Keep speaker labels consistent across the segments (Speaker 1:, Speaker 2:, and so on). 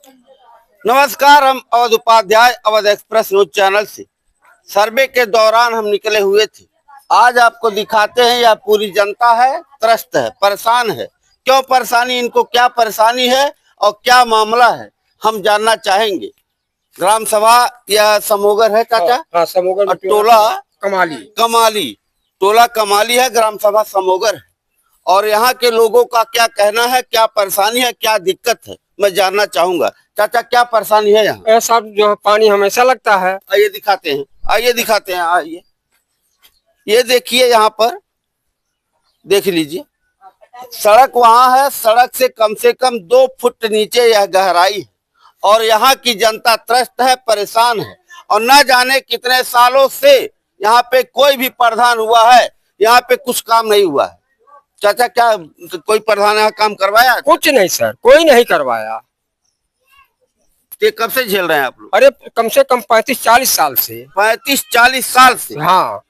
Speaker 1: नमस्कार, हम Awadh Upadhyay Awadh express news channel से सर्वे के दौरान हम निकले हुए थे। आज आपको दिखाते हैं यह पूरी जनता है, त्रस्त है, परेशान है। क्यों परेशानी, इनको क्या परेशानी है और क्या मामला है, हम जानना चाहेंगे। ग्राम सभा या समोगर है चाचा?
Speaker 2: हाँ, समोगर
Speaker 1: टोला
Speaker 2: कमाली
Speaker 1: टोला कमाली है, ग्राम सभा समोगर है। और यहाँ के लोगों का क्या कहना है, क्या परेशानी है, क्या दिक्कत है, मैं जानना चाहूंगा। चाचा क्या परेशानी है यहाँ?
Speaker 2: ऐसा जो पानी हमेशा लगता है।
Speaker 1: आइए दिखाते हैं, आइए ये देखिए, यहाँ पर देख लीजिए, सड़क वहां है, सड़क से कम 2 फुट नीचे यह गहराई है। और यहाँ की जनता त्रस्त है, परेशान है। और न जाने कितने सालों से यहाँ पे कोई भी प्रधान हुआ है, यहाँ पे कुछ काम नहीं हुआ है। चाचा क्या कोई प्रधान यहाँ काम करवाया?
Speaker 2: कुछ नहीं सर, कोई नहीं करवाया।
Speaker 1: ये कब से झेल रहे हैं आप लोग?
Speaker 2: अरे कम से कम 35-40 साल से।
Speaker 1: 35-40 साल से?
Speaker 2: हाँ।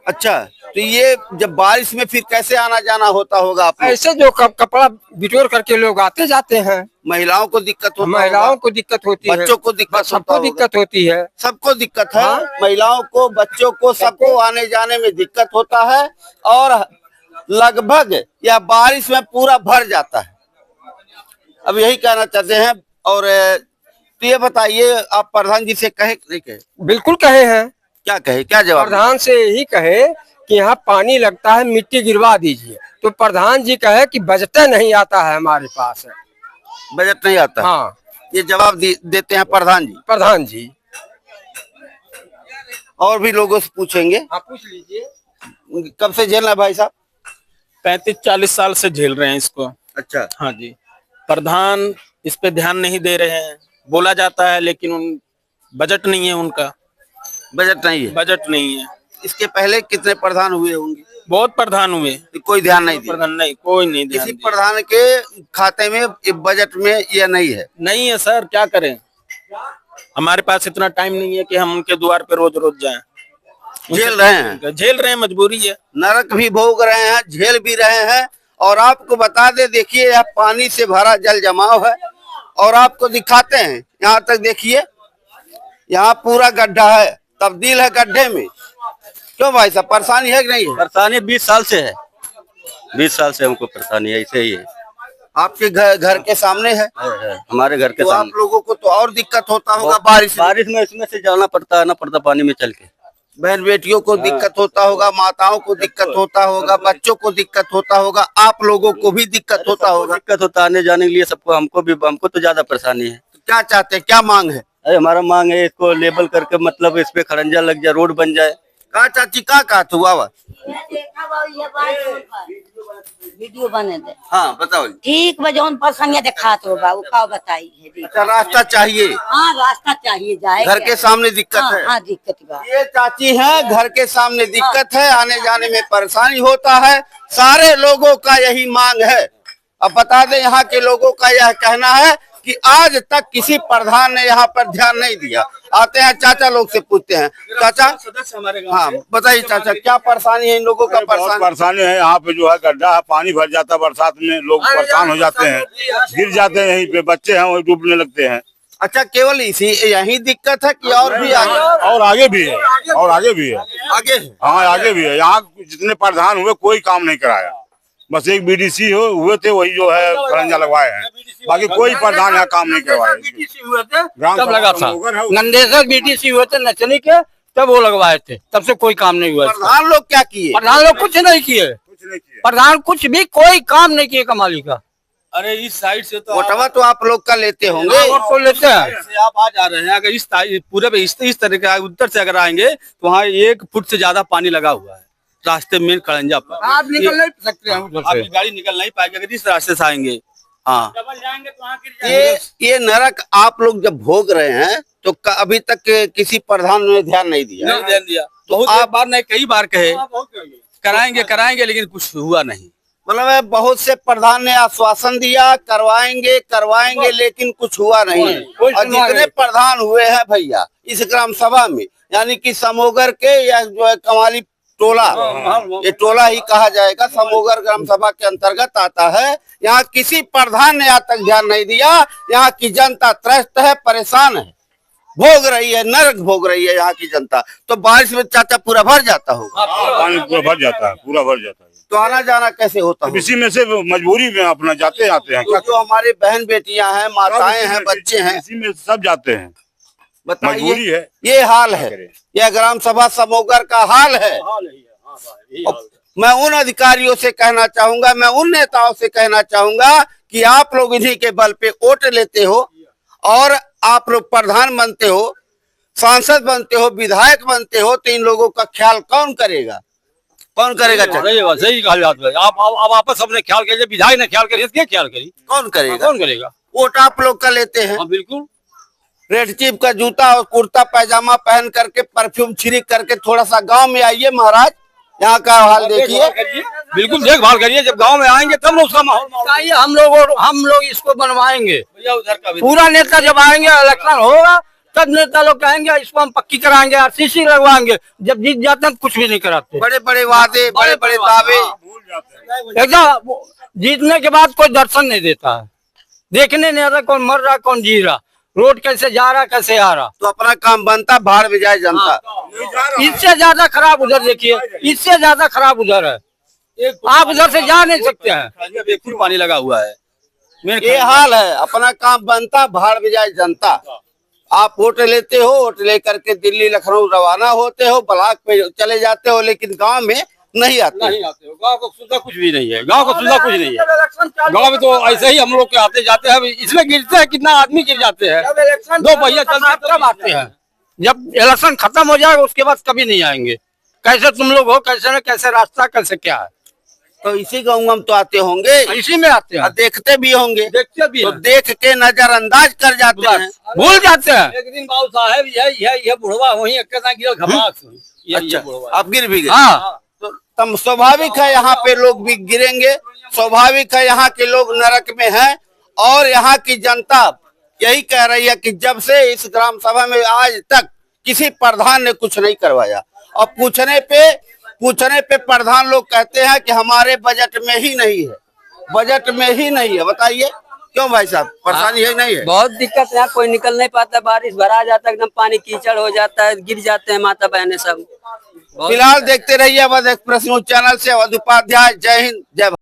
Speaker 1: अच्छा, तो ये जब बारिश में फिर कैसे आना जाना होता होगा आप?
Speaker 2: ऐसे जो कपड़ा बिटोर करके लोग आते जाते हैं।
Speaker 1: महिलाओं को दिक्कत होती है,
Speaker 2: महिलाओं को दिक्कत होती है,
Speaker 1: बच्चों को दिक्कत,
Speaker 2: सबको दिक्कत होती है,
Speaker 1: सबको दिक्कत है।
Speaker 2: हाँ?
Speaker 1: महिलाओं को, बच्चों को, सबको आने जाने में दिक्कत होता है। और लगभग या बारिश में पूरा भर जाता है। अब यही कहना चाहते हैं। और तो ये बताइए, आप प्रधान जी से कहे नहीं कहे?
Speaker 2: बिल्कुल कहे हैं।
Speaker 1: क्या कहे, क्या जवाब?
Speaker 2: प्रधान से यही कहे कि यहाँ पानी लगता है, मिट्टी गिरवा दीजिए। तो प्रधान जी कहे कि बजट नहीं आता है हमारे पास।
Speaker 1: बजट नहीं आता?
Speaker 2: हाँ,
Speaker 1: ये जवाब देते हैं प्रधान जी। और भी लोगों से पूछेंगे।
Speaker 2: आप पूछ लीजिए।
Speaker 1: कब से झेलना है भाई साहब?
Speaker 3: 35-40 साल से झेल रहे हैं इसको।
Speaker 1: अच्छा।
Speaker 3: हाँ जी, प्रधान इस पे ध्यान नहीं दे रहे हैं। बोला जाता है लेकिन बजट नहीं है उनका।
Speaker 1: बजट नहीं है। इसके पहले कितने प्रधान हुए होंगे?
Speaker 3: बहुत प्रधान हुए,
Speaker 1: कोई ध्यान नहीं दिया।
Speaker 3: प्रधान नहीं, कोई नहीं ध्यान
Speaker 1: किसी
Speaker 3: दिया।
Speaker 1: प्रधान के खाते में, बजट में यह नहीं है
Speaker 3: सर, क्या करें, हमारे पास इतना टाइम नहीं है कि हम उनके द्वार पे रोज रोज जाएं।
Speaker 1: झेल रहे हैं,
Speaker 3: मजबूरी है।
Speaker 1: नरक भी भोग रहे हैं, झेल भी रहे हैं। और आपको बता दे, देखिए यह पानी से भरा जल जमाव है। और आपको दिखाते हैं, यहाँ तक देखिए, यहाँ पूरा गड्ढा है, तब्दील है गड्ढे में। क्यों भाई साहब, परेशानी है कि नहीं है?
Speaker 4: परेशानी 20 साल से है। 20 साल से हमको परेशानी है, ऐसे ही है।
Speaker 1: आपके घर के सामने है?
Speaker 4: हमारे घर के
Speaker 1: तो
Speaker 4: सामने।
Speaker 1: आप लोगों को तो और दिक्कत होता होगा बारिश
Speaker 4: में इसमें से जाना पड़ता पानी में चल के।
Speaker 1: बहन बेटियों को दिक्कत होता होगा, माताओं को दिक्कत होता होगा, बच्चों को दिक्कत होता होगा, आप लोगों को भी दिक्कत होता होगा।
Speaker 4: दिक्कत होता आने जाने के लिए सबको, हमको तो ज्यादा परेशानी है।
Speaker 1: तो क्या चाहते हैं, क्या मांग है?
Speaker 4: अरे हमारा मांग है इसको लेबल करके, मतलब इस पे खड़ंजा लग जाए, रोड बन जाए।
Speaker 1: कहा चाची, कहा हुआ
Speaker 5: वीडियो बने दे।
Speaker 1: हाँ बताओ।
Speaker 5: ठीक बजौन पसंद दिखात होगा, वो का बताई है।
Speaker 1: अच्छा, रास्ता चाहिए?
Speaker 5: हाँ, रास्ता चाहिए, जाए
Speaker 1: घर के सामने दिक्कत है?
Speaker 5: हाँ, दिक्कत बा।
Speaker 1: ये चाची है, घर के सामने दिक्कत है, आने जाने में परेशानी होता है। सारे लोगों का यही मांग है। अब बता दें, यहाँ के लोगों का यह कहना है कि आज तक किसी प्रधान ने यहाँ पर ध्यान नहीं दिया। आते हैं चाचा लोग से पूछते हैं। चाचा,
Speaker 3: सदस्य हमारे गांव।
Speaker 1: हाँ बताइए चाचा, क्या परेशानी है इन लोगों का?
Speaker 6: परेशानी है, यहाँ पे जो है गड्ढा है, पानी भर जाता है बरसात में, लोग परेशान हो जाते हैं, गिर जाते हैं। यहीं पे बच्चे हैं, वही डूबने लगते हैं।
Speaker 1: अच्छा, केवल इसी यही दिक्कत है कि और भी आगे?
Speaker 6: और आगे भी है, आगे भी है। यहाँ जितने प्रधान हुए कोई काम नहीं कराया। बस एक बीडीसी हुए थे, वही जो है खड़ंजा लगवाए हैं, बाकी कोई प्रधान यहाँ काम नहीं करवाया।
Speaker 2: तब लगा था, नंदेसर बीडीसी हुए थे नचनी के, तब वो लगवाए थे, तब से कोई काम नहीं हुआ।
Speaker 1: प्रधान लोग क्या किए?
Speaker 2: प्रधान लोग कुछ नहीं किए। प्रधान कुछ भी कोई काम नहीं किए कमाली का।
Speaker 3: अरे इस साइड से तो
Speaker 1: वोटवा तो आप लोग का लेते होंगे?
Speaker 2: वोट तो लेते हैं।
Speaker 3: आप आ जा रहे हैं, अगर इस पूरे पे इस तरह के उत्तर से अगर आएंगे तो वहाँ 1 फुट से ज्यादा पानी लगा हुआ है रास्ते में खड़ंजा पर।
Speaker 2: आप निकल नहीं सकते हैं उधर से।
Speaker 3: आपकी गाड़ी निकल नहीं पाएगी अगर इस रास्ते से आएंगे। हाँ,
Speaker 1: ये नरक आप लोग जब भोग रहे हैं तो अभी तक किसी प्रधान ने ध्यान नहीं दिया?
Speaker 3: नहीं ध्यान दिया। बहुत बार नहीं, कई बार कहे कराएंगे लेकिन कुछ हुआ नहीं।
Speaker 1: मतलब बहुत से प्रधान ने आश्वासन दिया, करवाएंगे लेकिन कुछ हुआ नहीं। और जितने प्रधान हुए हैं भैया इस ग्राम सभा में, यानी कि समोगर के या जो है कमाली टोला, ये टोला ही कहा जाएगा, समोगर ग्राम सभा के अंतर्गत आता है। यहाँ किसी प्रधान ने आज तक ध्यान नहीं दिया। यहाँ की जनता त्रस्त है, परेशान है, भोग रही है, नरक भोग रही है यहाँ की जनता। तो बारिश में चाचा पूरा भर जाता होगा,
Speaker 6: पानी पूरा भर जाता है, पूरा भर जाता है।
Speaker 1: तो आना जाना कैसे होता है?
Speaker 6: इसी में से मजबूरी में अपना जाते आते हैं।
Speaker 1: जो हमारी बहन बेटियां हैं, माताएं हैं, बच्चे हैं,
Speaker 6: इसी में सब जाते हैं, मजबूरी
Speaker 1: बताइए,
Speaker 6: है।
Speaker 1: ये हाल है, यह ग्राम सभा समोगर का हाल है। मैं उन अधिकारियों से कहना चाहूंगा, मैं उन नेताओं से कहना चाहूंगा कि आप लोग इन्हीं के बल पे वोट लेते हो और आप लोग प्रधान बनते हो, सांसद बनते हो, विधायक बनते हो, तो इन लोगों का ख्याल कौन करेगा? कौन करेगा?
Speaker 3: सही कहा जाता है। आप आपस सबने ख्याल करिए, विधायक ने ख्याल करिए, क्या ख्याल करिए?
Speaker 1: कौन करेगा?
Speaker 3: कौन करेगा?
Speaker 1: वोट आप लोग का लेते हैं।
Speaker 3: बिल्कुल।
Speaker 1: रेड चीफ का जूता और कुर्ता पैजामा पहन करके, परफ्यूम छिड़क करके थोड़ा सा गांव में आइए महाराज, यहाँ का हाल देखिए।
Speaker 3: बिल्कुल देखभाल करिए, जब गांव में आएंगे तब ना उसका माहौल।
Speaker 2: हम लोग इसको बनवाएंगे।
Speaker 3: भैया उधर का भी
Speaker 2: पूरा नेता जब आएंगे, इलेक्शन होगा, तब नेता लोग कहेंगे इसको हम पक्की कराएंगे, आरसीसी लगवाएंगे। जब जीत जाते हैं कुछ भी नहीं कराते।
Speaker 1: बड़े बड़े वादे, बड़े बड़े दावे,
Speaker 2: एकदम जीतने के बाद कोई दर्शन नहीं देता है, देखने नहीं आता कौन मर रहा कौन जी रहा, रोड कैसे जा रहा कैसे आ रहा।
Speaker 1: तो अपना काम बनता, भाड़ में जाए जनता।
Speaker 2: इससे ज्यादा खराब उधर देखिए, इससे ज्यादा खराब उधर है। आप उधर से जा नहीं सकते हैं,
Speaker 3: बेखुद पानी लगा हुआ है।
Speaker 1: ये हाल है, अपना काम बनता, भाड़ में जाए जनता। आप वोट लेते हो, वोट लेकर के दिल्ली लखनऊ रवाना होते हो, ब्लॉक पे चले जाते हो, लेकिन गांव में नहीं आते।
Speaker 3: नहीं आते हो। गाँव को सुविधा कुछ भी नहीं है, गाँव को सुविधा कुछ नहीं है। गाँव में तो ऐसे ही हम लोग के आते जाते हैं, इसमें गिरते हैं, कितना आदमी गिर जाते हैं। दो भैया चलते तब आते हैं, जब इलेक्शन खत्म हो जाएगा उसके बाद कभी नहीं आएंगे। कैसे तुम लोग हो, कैसे न कैसे रास्ता, कैसे क्या है।
Speaker 1: तो इसी गाँव में तो आते होंगे,
Speaker 2: इसी में आते हैं,
Speaker 1: और देखते भी होंगे,
Speaker 2: देखते भी
Speaker 1: तो
Speaker 2: हैं,
Speaker 1: देख के नजरअंदाज कर जाते हैं,
Speaker 2: भूल जाते हैं।
Speaker 3: एक दिन बाबू साहब यह बुढ़वा वहीं गिरा घमास।
Speaker 1: अच्छा, आप गिर भी गए।
Speaker 2: हाँ,
Speaker 1: तो तम स्वाभाविक है, यहाँ पे लोग भी गिरेंगे, स्वाभाविक है, यहाँ के लोग नरक में हैं। और यहाँ की जनता यही कह रही है कि जब से इस ग्राम सभा में आज तक किसी प्रधान ने कुछ नहीं करवाया, और पूछने पे प्रधान लोग कहते हैं कि हमारे बजट में ही नहीं है, बजट में ही नहीं है। बताइए क्यों भाई साहब, परेशानी है नहीं है?
Speaker 7: बहुत दिक्कत है, कोई निकल नहीं पाता, बारिश भरा जाता है, एकदम पानी कीचड़ हो जाता है, गिर जाते हैं माता बहने सब।
Speaker 1: फिलहाल देखते रहिए अवध एक्सप्रेस न्यूज चैनल से। अवध उपाध्याय, जय हिंद, जय भारत।